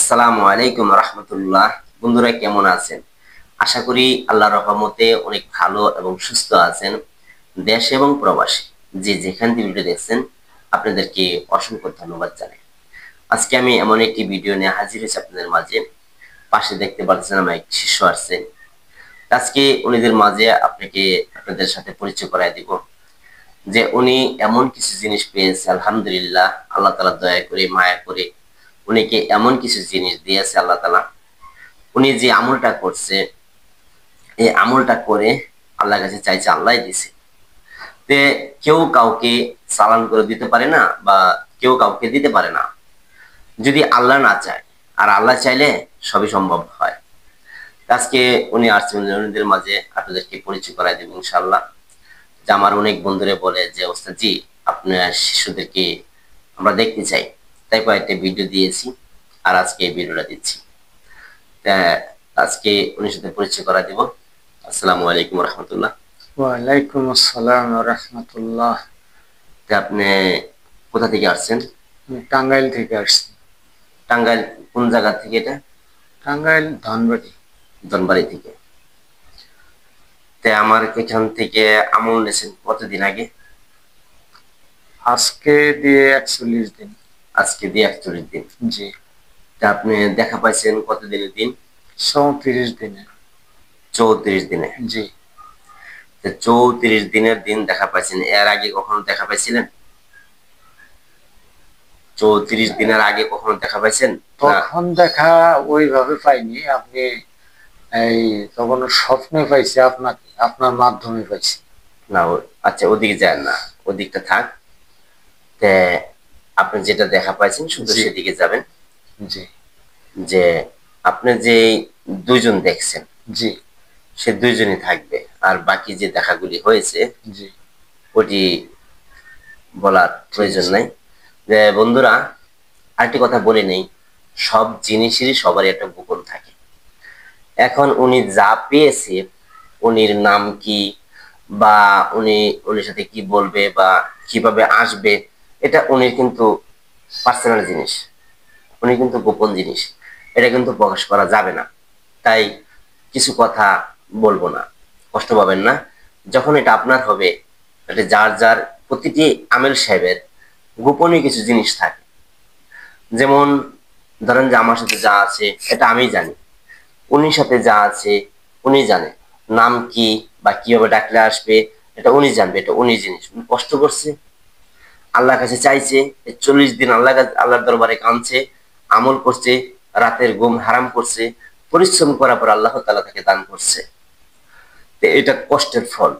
আসসালামু আলাইকুম রহমতুল্লাহ। বন্ধুরা কেমন আছেন? আশা করি আল্লাহর রহমতে অনেক ভালো এবং সুস্থ আছেন। দেশ এবং প্রবাসী যে যেখান থেকে ভিডিও দেখছেন আপনাদেরকে অসংখ্য ধন্যবাদ জানাই। আজকে আমি এমন একটি ভিডিও নিয়ে হাজির হয়েছি আপনাদের মাঝে। পাশে দেখতে পাচ্ছেন আমার এক শিষ্য আসছে। আজকে উনিদের মাঝে আপনাদের সাথে পরিচয় করায় দিব যে উনি এমন কিছু জিনিস পেয়েছে, আলহামদুলিল্লাহ। আল্লাহ তাআলা দয়া করে মায়া করে উনিকে এমন কিছু জিনিস দিয়েছে আল্লাহ তাআলা। উনি যে আমলটা করছে, এই আমলটা করে আল্লাহর কাছে চাইছে, আল্লাহ দিছে। তে কেউ কাউকে চালান করে দিতে পারে না, বা কেউ কাউকে দিতে পারে না যদি আল্লাহ না চায়। আর আল্লাহ চাইলে সবই সম্ভব হয়। আজকে উনি আসছেন, উনিদের মাঝে আপনাদেরকে পরিচয় করাই দেব ইনশাআল্লাহ। যে আমার অনেক বন্ধুরা বলে যে ওস্তাদ জি, আপনার শিশুদেরকে আমরা দেখতে চাই, তাই কয়েকটা ভিডিও দিয়েছি, আর আজকে এই ভিডিওটা দিচ্ছি। আজকে উনি সাথে পরিচয় করা দিব। আসসালামু আলাইকুম রহমতুল্লাহ। ওয়ালাইকুম আসসালাম রহমতুল্লাহ। আপনি কোথা থেকে আসছেন? টাঙ্গাইল থেকে আসছি। টাঙ্গাইল কোন জায়গা থেকে এটা? টাঙ্গাইল ধনবাড়ি। ধনবাড়ি থেকে। আমার এখান থেকে আমল নিয়েছেন কতদিন আগে? আজকে দিয়ে 41 দিন। আজকে দিয়ে 41 দিন। জি। আপনি দেখা পাইছেন কত দিনের দিন? 34 দিনে। 34 দিনে। জি। 34 দিনের দিন দেখা পাইছেন। এর আগে কখনো দেখা পাইছিলেন? 34 দিনের আগে কখনো দেখা পাইছেন? তখন দেখা ওইভাবে পাইনি। আপনি এই তখন স্বপ্নে পাইছি আপনাকে, আপনার মাধ্যমে পাইছি। না, আচ্ছা ওদিকে যায় না, ওদিকটা থাক। আপনি যেটা দেখা পাইছেন শুধু সেদিকে যাবেন। জি। যে আপনি যে দুইজন দেখছেন, জি, সে দুইজনই থাকবে। আর বাকি যে দেখাগুলি হয়েছে জি, ওটি বলার প্রয়োজন নাই। যে বন্ধুরা, আরেকটি কথা বলে নেই, সব জিনিসেরই সবারই একটা গোপন থাকে। এখন উনি যা পেয়েছে, উনির নাম কি, বা উনির সাথে কি বলবে বা কিভাবে আসবে, এটা উনির কিন্তু পার্সোনাল জিনিস, উনি কিন্তু গোপন জিনিস, এটা কিন্তু প্রকাশ করা যাবে না। তাই কিছু কথা বলবো না, কষ্ট পাবেন না। যখন এটা আপনার হবে, এটা যার যার প্রতিটি আমেল সাহেবের গোপনীয় কিছু জিনিস থাকে। যেমন ধরেন যে আমার সাথে যা আছে এটা আমি জানি, উনির সাথে যা আছে উনি জানে। নাম কি বা কিভাবে ডাকলে আসবে এটা উনি জানবে, এটা উনি জিনিস। উনি কষ্ট করছে, আল্লাহর কাছে চাইছে, 40 দিন আল্লাহর দরবারে কাঁদছে, আমল করছে, রাতের ঘুম হারাম করছে, পরিশ্রম করার পর আল্লাহ তাআলা তাকে দান করছে। এটা কষ্টের ফল,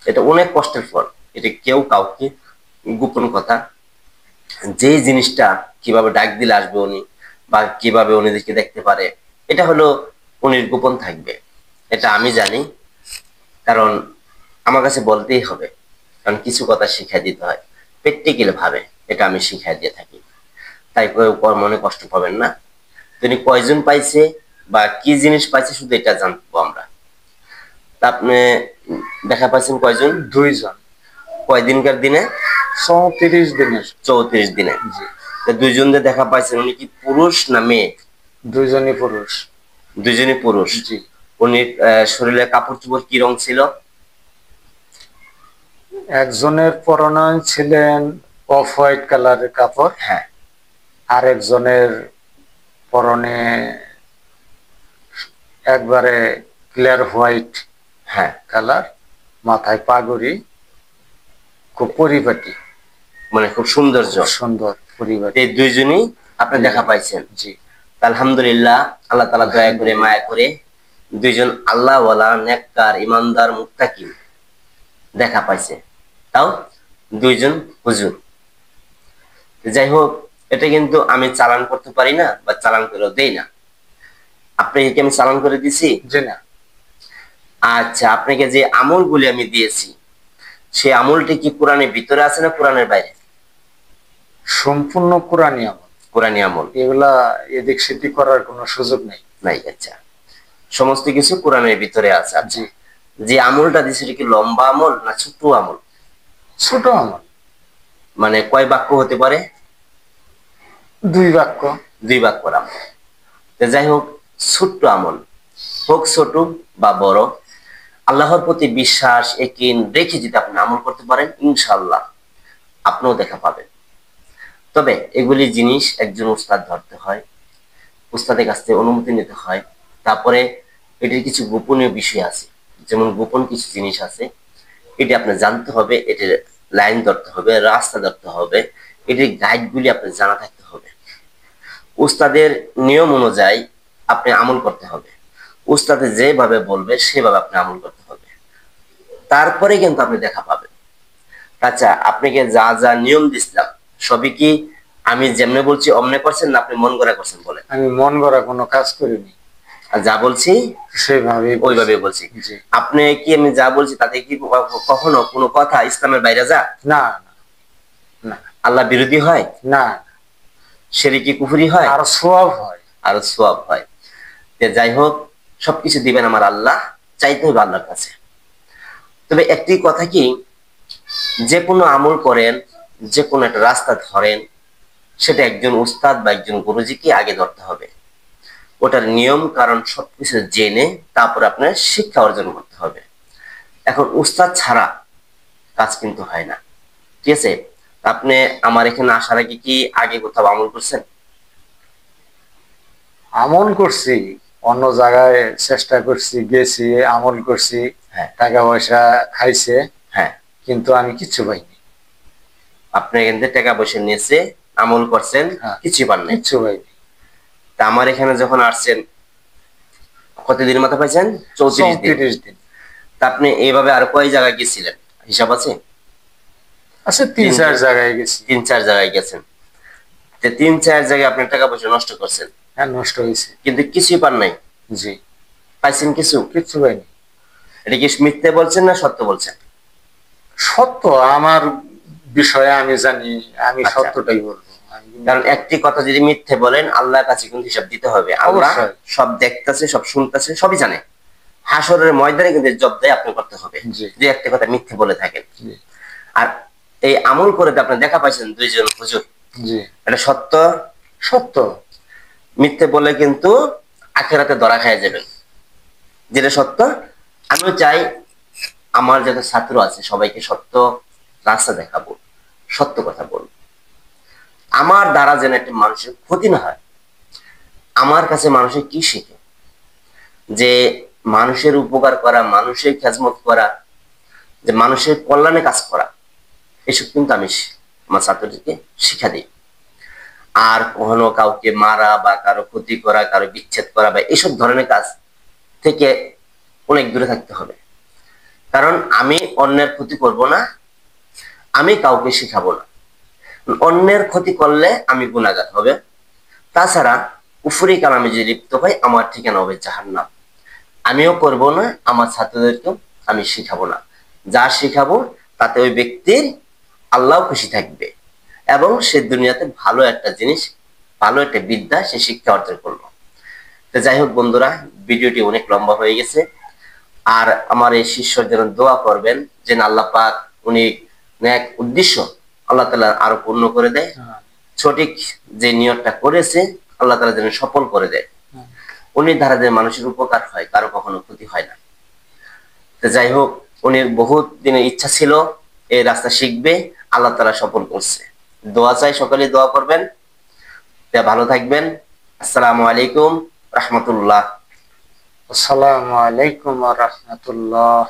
এটা অনেক কষ্টের ফল। এটা কেউ কাউকে গোপন কথা, যে জিনিসটা কিভাবে ডাক দিলে আসবে উনি, বা কিভাবে উনিদেরকে দেখতে পারে, এটা হলো উনির গোপন থাকবে। এটা আমি জানি, কারণ আমার কাছে বলতেই হবে, কারণ কিছু কথা শিখাই দিতে হয় প্র্যাকটিক্যাল ভাবে। এটা আমি শিখাই দিয়ে থাকি, তাই মনে কষ্ট পাবেন না। তিনি কয়জন পাইছে বা কি জিনিস পাইছে শুধু এটা জানবো আমরা। তা আপনি দেখা পাইছেন কয়জন? 2 জন। কয়দিনকার দিনে? 34 দিনের। 34 দিনে। জি। দুইজনদের দেখা পাইছেন, উনি কি পুরুষ না মেয়ে? দুইজনই পুরুষ। দুইজনই পুরুষ। জি। উনি শরীরে কাপড় চোপড় কি রং ছিল? একজনের পরনে ছিলেন অফ হোয়াইট কালারের কাপড়। হ্যাঁ। আর একজনের পরনে একবারে ক্লিয়ার হোয়াইট হ্যাঁ কালার, মাথায় পাগড়ি, খুব পরিপাটি, মানে খুব সৌন্দর্য, সুন্দর পরিপাটি। এই দুইজনই আপনি দেখা পাইছেন। জি। আলহামদুলিল্লাহ, আল্লাহ তাআলা দয়া করে মায়া করে দুইজন আল্লাহওয়ালা নেককার ইমানদার মুত্তাকি দেখা পাইছে, তাও দুইজন হুজুর। যাই হোক, এটা কিন্তু আমি চালান করতে পারি না বা চালান করেও দেই না। আপনাকে কি আমি চালান করে দিছি? জি না। আচ্ছা, আপনাকে যে আমলগুলি আমি দিয়েছি, সেই আমলটি কি কোরআনের ভিতরে আছে না কোরআনের বাইরে? সম্পূর্ণ কোরআনী আমল। কোরআনী আমল, এগুলা এদিক সেদিক করার কোনো সুযোগ নেই। নাই। আচ্ছা, সমস্ত কিছু কোরআনের ভিতরে আছে। জি। যে আমলটা দিছে এটা কি লম্বা আমল না ছোট আমল? ছোট আমল। মানে কয় বাক্য হতে পারে? 2 বাক্য। 2 বাক্য আমল। তো যাই হোক, ছোট্ট আমল হোক ছোট বা বড়, আল্লাহর প্রতি বিশ্বাস একিন রেখে যদি আপনি আমল করতে পারেন, ইনশাআল্লাহ আপনিও দেখা পাবেন। তবে এগুলি জিনিস একজন উস্তাদ ধরতে হয়, উস্তাদের কাছ থেকে অনুমতি নিতে হয়। তারপরে এটির কিছু গোপনীয় বিষয় আছে, যেমন গোপন কিছু জিনিস আছে, এটি আপনার জানতে হবে, এটির লাইন ধরতে হবে, রাস্তা ধরতে হবে, এটির গাইডগুলি আপনার জানা থাকতে হবে। উস্তাদের নিয়ম অনুযায়ী আপনি আমল করতে হবে, উস্তাদে যেভাবে বলবে সেভাবে আপনি আমল করতে হবে, তারপরে কিন্তু আপনি দেখা পাবেন। আচ্ছা, আপনাকে যা যা নিয়ম দিছিলাম সবই কি আমি যেমনে বলছি অমনে করছেন, না আপনি মন গড়া করছেন? বলেন। আমি মন গড়া কোনো কাজ করিনি, আর যা বলছি সেভাবে ওইভাবে বলছি। জি। আপনি কি আমি যা বলছি তাতে কি কখনো কোনো কথা ইসলামের বাইরে যা? না না আল্লাহ বিরোধী হয়? না, শিরকি কুফরি হয়? আর সওয়াব হয়। আর সওয়াব হয়। যাই হোক, সবকিছু দিবেন আমার আল্লাহ, চাইতে হবে আল্লাহর কাছে। তবে একটি কথা কি, যে কোনো আমল করেন, যে কোনো একটা রাস্তা ধরেন, সেটা একজন উস্তাদ বা একজন গুরুজিকে আগে ধরতে হবে। ওটার নিয়ম কারণ সবকিছু জেনে তারপর আপনার শিক্ষা অর্জন করতে হবে। এখন উস্তাদ ছাড়া কাজ কিন্তু হয় না, ঠিক আছে? আপনি আমার এখানে আসার আগে কি আগে কোথাও আমল করছেন? আমল করছি, অন্য জায়গায় চেষ্টা করছি, গেছি, আমল করছি, হ্যাঁ টাকা পয়সা খাইছে, হ্যাঁ, কিন্তু আমি কিচ্ছু পাইনি। আপনি এখান থেকে টাকা পয়সা নিয়েছে, আমল করছেন, হ্যাঁ, কিছু পান নাই। কিচ্ছু পাইনি। তা আমার এখানে যখন আসছেন কতদিন মাথা পাইছেন? 34 দিন। 34 দিন। তা আপনি এইভাবে আর কয় জায়গায় গেছিলেন, হিসাব আছে? আচ্ছা, 3-4 জায়গায় গেছি। 3-4 জায়গায় গেছেন। 3-4 জায়গায় আপনি টাকা পয়সা নষ্ট করছেন, হ্যাঁ, নষ্ট হয়েছে। কিন্তু কিছুই পান নাই। জি, পাইছেন কিছু? কিচ্ছু পাইনি। এটা কি মিথ্যে বলছেন না সত্য বলছেন? সত্য, আমার বিষয়ে আমি জানি, আমি আচ্ছা। সত্যটাই বলবো। কারণ একটি কথা যদি মিথ্যে বলেন, আল্লাহর কাছে কিন্তু হিসাব দিতে হবে। আল্লাহ অবশ্যই। সব দেখতেছে, সব শুনতেছে, সবই জানে। হাসরের ময়দানে কিন্তু জবাবদাহি আপনি করতে হবে জি। যে একটা কথা মিথ্যে বলে থাকেন। জি। আর এই আমল করে আপনি দেখা পাইছেন দুইজন হুজুর, জি, এটা সত্য। সত্য। মিথ্যে বলে কিন্তু আখেরাতে ধরা খায় যাবেন, যেটা সত্য। আমিও চাই আমার যত ছাত্র আছে সবাইকে সত্য রাস্তা দেখাবো, সত্য কথা বলবো। আমার দ্বারা যেন একটা মানুষের ক্ষতি না হয়। আমার কাছে মানুষের কি শিখে, যে মানুষের উপকার করা, মানুষের খেজমত করা, যে মানুষের কল্যাণে কাজ করা, এসব কিন্তু আমি আমার ছাত্রদেরকে শিক্ষা দিই। আর কখনো কাউকে মারা বা কারো ক্ষতি করা, কারো বিচ্ছেদ করা বা এসব ধরনের কাজ থেকে অনেক দূরে থাকতে হবে। কারণ আমি অন্যের ক্ষতি করব না, আমি কাউকে শিখাবো না। অন্যের ক্ষতি করলে আমি গুনাহগার হবে। তাছাড়া কুফরি কালামে যদি লিপ্ত হয়, আমার ঠিকানা হবে জাহান্নাম। আমিও করব না, আমার ছাত্রদেরকেও আমি শিখাবো না। যা শিখাবো তাতে ওই ব্যক্তির আল্লাহ খুশি থাকবে এবং সে দুনিয়াতে ভালো একটা জিনিস, ভালো একটা বিদ্যা সে শিক্ষা অর্জন করলো। তো যাই হোক বন্ধুরা, ভিডিওটি অনেক লম্বা হয়ে গেছে। আর আমার এই শিষ্যর জন্য দোয়া করবেন, যে আল্লাহ পাক উনি ন্যাক উদ্দেশ্য আল্লাহ তাআলা আরো পূর্ণ করে দেয়, সঠিক যে নিয়তটা করেছে আল্লাহ তাআলা যেন সফল করে দেয়। উনি দ্বারা যে মানুষের উপকার হয়, কারো কখনো ক্ষতি হয় না। তো যাই হোক, উনি বহুত দিনের ইচ্ছা ছিল এই রাস্তা শিখবে, আল্লাহ তাআলা সফল করছে। দোয়া চাই, সকলে দোয়া করবেন। ভালো থাকবেন। আসসালামু আলাইকুম রাহমাতুল্লাহ। আসসালামু আলাইকুম ওয়া রাহমাতুল্লাহ।